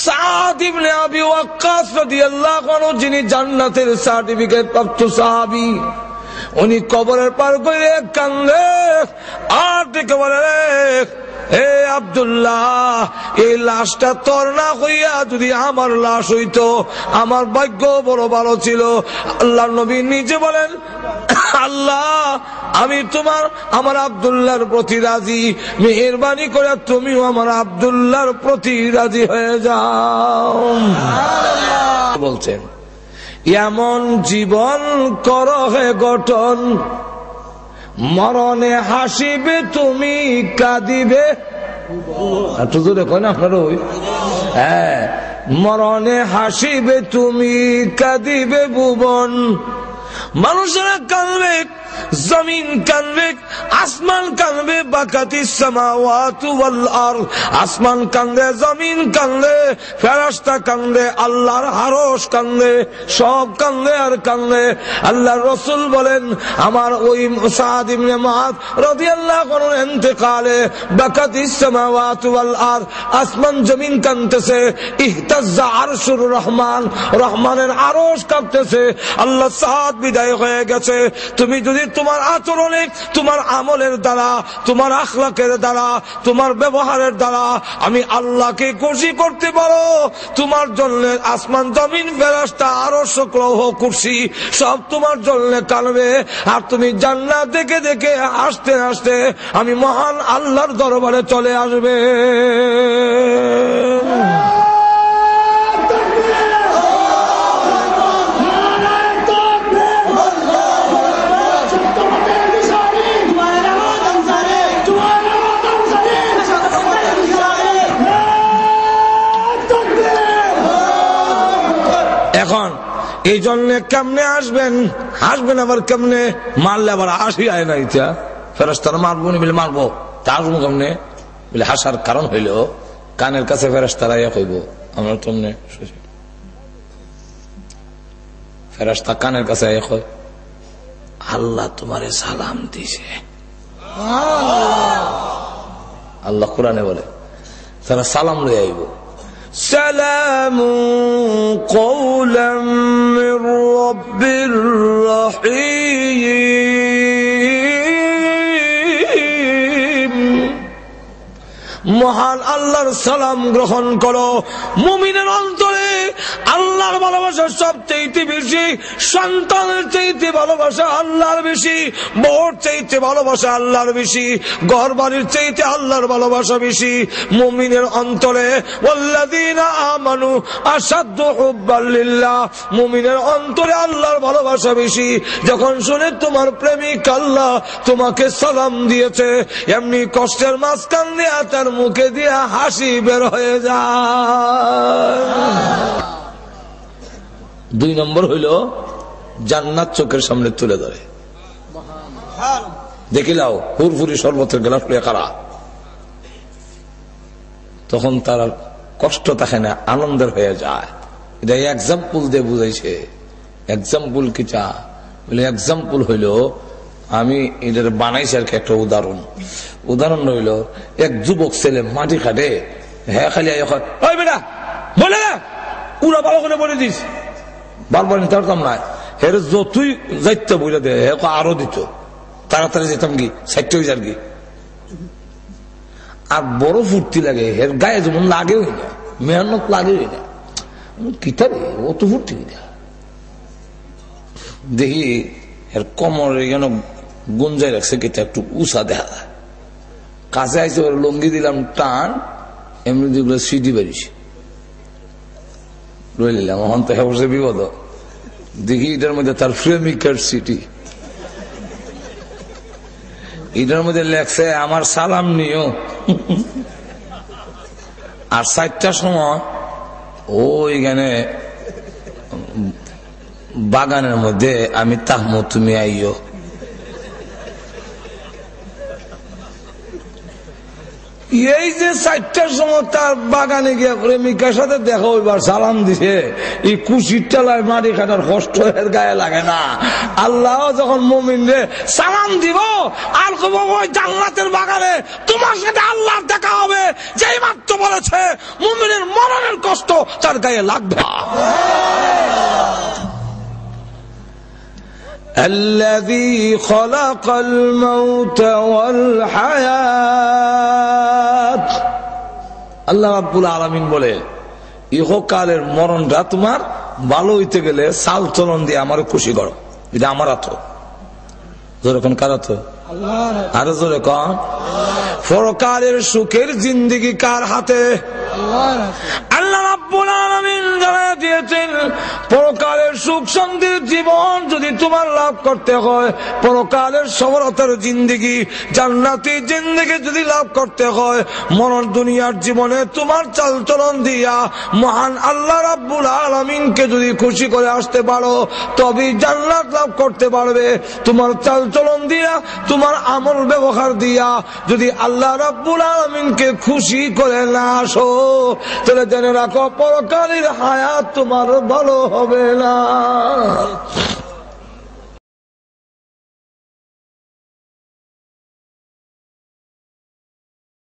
সাদ ইবনে আবি ওয়াক্কাস রাদিয়াল্লাহু আনহু, যিনি জান্নাতের সার্টিফিকেট প্রাপ্ত সাহাবী, উনি কবরের পার করে কান্দে আর ডেকে বলে, হে আব্দুল্লাহ, এই লাশটা তোর না হইয়া যদি আমার লাশ হইতো, আমার ভাগ্য বড় ভালো ছিল। আল্লাহর নবী নিজে বলেন, আল্লাহ, আমি আমার আব্দুল্লাহর প্রতি রাজি, মেহেরবানি করে তুমিও আমার আব্দুল্লাহর প্রতি রাজি হয়ে যাও। বলছেন, এমন জীবন করো হে গঠন, মরণে হাসিবে তুমি কাঁদিবে। একটু জোরে কয় না আপনারা? ওই হ্যাঁ, মরণে হাসিবে তুমি কাঁদিবে ভুবন। মানুষেরা কাঁদবে, জমিন কাঁদবে, আসমান কাঁদবে, বাকাতিস সামাওয়াতু ওয়াল আরদ, আসমান কাঁদে, জমিন কাঁদে, ফেরেশতা কাঁদে, আল্লাহর আরশ কাঁদে, সব কাঁদে আর কাঁদে। আল্লাহর রাসূল বলেন, আমার ওই সাদ ইবনে মুআদ রাদিয়াল্লাহু আনহুর ইন্তেকালে বাকাতিস সামাওয়াতু ওয়াল আরদ, আসমান জমিন কাঁদতেছে, ইহতাজ্জা আরশুর রহমান, রহমানের আরশ কাঁপতেছে। আল্লাহ সাদ বিদায় হয়ে গেছে। তুমি যদি তোমার আচরণে, তোমার আমলের দ্বারা, তোমার আখলাকের দ্বারা, তোমার ব্যবহারের দ্বারা আমি আল্লাহকে খুশি করতে পারো, তোমার জন্য আসমান জমিন ফেরেশতা আরশ লৌহ কুরসি সব তোমার জন্য কাঁদবে। আর তুমি জান্নাত দেখে দেখে হাসতে হাসতে আমি মহান আল্লাহর দরবারে চলে আসবে। এখন এই জন্য কেমনে আসবেন, হাসবেন আবার কেমনে? মারলে আবার হাসি আয় না, ইচ্ছা ফেরেশতারা মারবো নি বলে মারবো, তা আসবো কেমনে বলে? হাসার কারণ হইল কানের কাছে ফেরেশতারা ইয়া কইব, আমরা তোমনে ফেরেশতা কানের কাছে ইয়া কয়, আল্লাহ তোমারে সালাম দিছে। আল্লাহ কোরআনে বলে, তারা সালাম লই আইব, সালামু কওলাম মির রাব্বির রহিম। মহান আল্লাহর সালাম গ্রহণ করো। মুমিনের অন্তরে আল্লাহর ভালোবাসা সবচেয়ে বেশি, সন্তানের চাইতে ভালোবাসা আল্লাহর বেশি, বউর চাইতে ভালোবাসা আল্লাহর বেশি, ঘর বাড়ির চাইতে আল্লাহর ভালোবাসা বেশি। মুমিনের অন্তরে ওয়াল্লাযীনা আমানু আশাদ্দু হুব্বান লিল্লাহ, মুমিনের অন্তরে আল্লাহর ভালোবাসা বেশি। যখন শুনে তোমার প্রেমিক আল্লাহ তোমাকে সালাম দিয়েছে, এমনি কষ্টের মাঝখান দিয়ে তার মুখে দিয়ে হাসি বের হয়ে যায়। 2 নম্বর হইল জান্নাত চোখের সামনে তুলে ধরে। দেখিলাও হুরফুরি শরবতের গ্লাস লইয়া কারা, তখন তার কষ্ট থাকে না, আনন্দের হয়ে যায়। এটা এক্সাম্পল দিয়ে বুঝাইছে। এক্সাম্পল কি চা বলে? এক্সাম্পল হইল, আমি এটার বানাইছি আর কি একটা উদাহরণ রইল, এক যুবক ছেলে মাটি খাটে, হ্যাঁ খালি ওই বেটা বলে না পুরা ভালো করে বলে দিস, বারবার নিতে পারতাম না। হের যতই যাইতে বলে দে আরো দিত, তাড়াতাড়ি যেতাম কি 60 হয়ে যার কি। আর বড় ফুর্তি লাগে, হের গায়ে যেমন লাগে হই না, মেহনত লাগে হই না, কিতারে অত ফুর্তি না। দেখি এর কোমর যেন গুঞ্জাই রাখছে, কিতা একটু উষা দেখা যায়। কাছে আইসে ওর লঙ্গি দিলাম টান, এমনি যেগুলো সিটি বেরিয়েছে রয়ে নিলাম। এখন তো হচ্ছে বিপদ। দেখি এটার মধ্যে তার প্রেমিকার সিটি, এটার মধ্যে লেখছে আমার সালাম নিও। আর 4টার সময় ওইখানে বাগানের মধ্যে আমি তাহমো, তুমি আইও। এই যে 4টার সময় তার বাগানে গিয়ে প্রেমিকার সাথে দেখা হইবার সালাম দিছে, এই কুশির টালায় মাটি কাটার কষ্ট এর গায়ে লাগে না। আল্লাহ যখন মুমিনরে সালাম দিব আর ওই জান্নাতের বাগানে তোমার সাথে আল্লাহর দেখা হবে, যেই মাত্র বলেছে মুমিনের মরণের কষ্ট তার গায়ে লাগবে না। الذي خلق الموت والحياة আল্লাহ রাব্বুল আলামিন বলে ইহকালের মরণটা তোমার ভালো হইতে গেলে চাল চলন দিয়ে আমার খুশি করো। এটা আমার হাত, জোরে কোন কার হাত? আরো জোরে কোন। পরকালের সুখের জিন্দেগি কার হাতে? আল্লাহ রাব্বুল আলামিন জানিয়ে দিয়েছেন পরকালের সুখ শান্তির জীবন যদি তোমার লাভ করতে হয়, পরকালের সফলতার জিন্দেগি জান্নাতি জিন্দেগি যদি লাভ করতে হয়, মরণ দুনিয়ার জীবনে তোমার চালচলন দিয়া মহান আল্লাহ রাব্বুল আলামিনকে যদি খুশি করে আসতে পারো তবেই জান্নাত লাভ করতে পারবে। তোমার চালচলন দিয়া তোমার আমল ব্যবহার দিয়া যদি আল্লাহ রাব্বুল আলামিনকে খুশি করে না আসো তাহলে জেনে রাখো পরকালের হায়াত তোমার ভালো হবে না।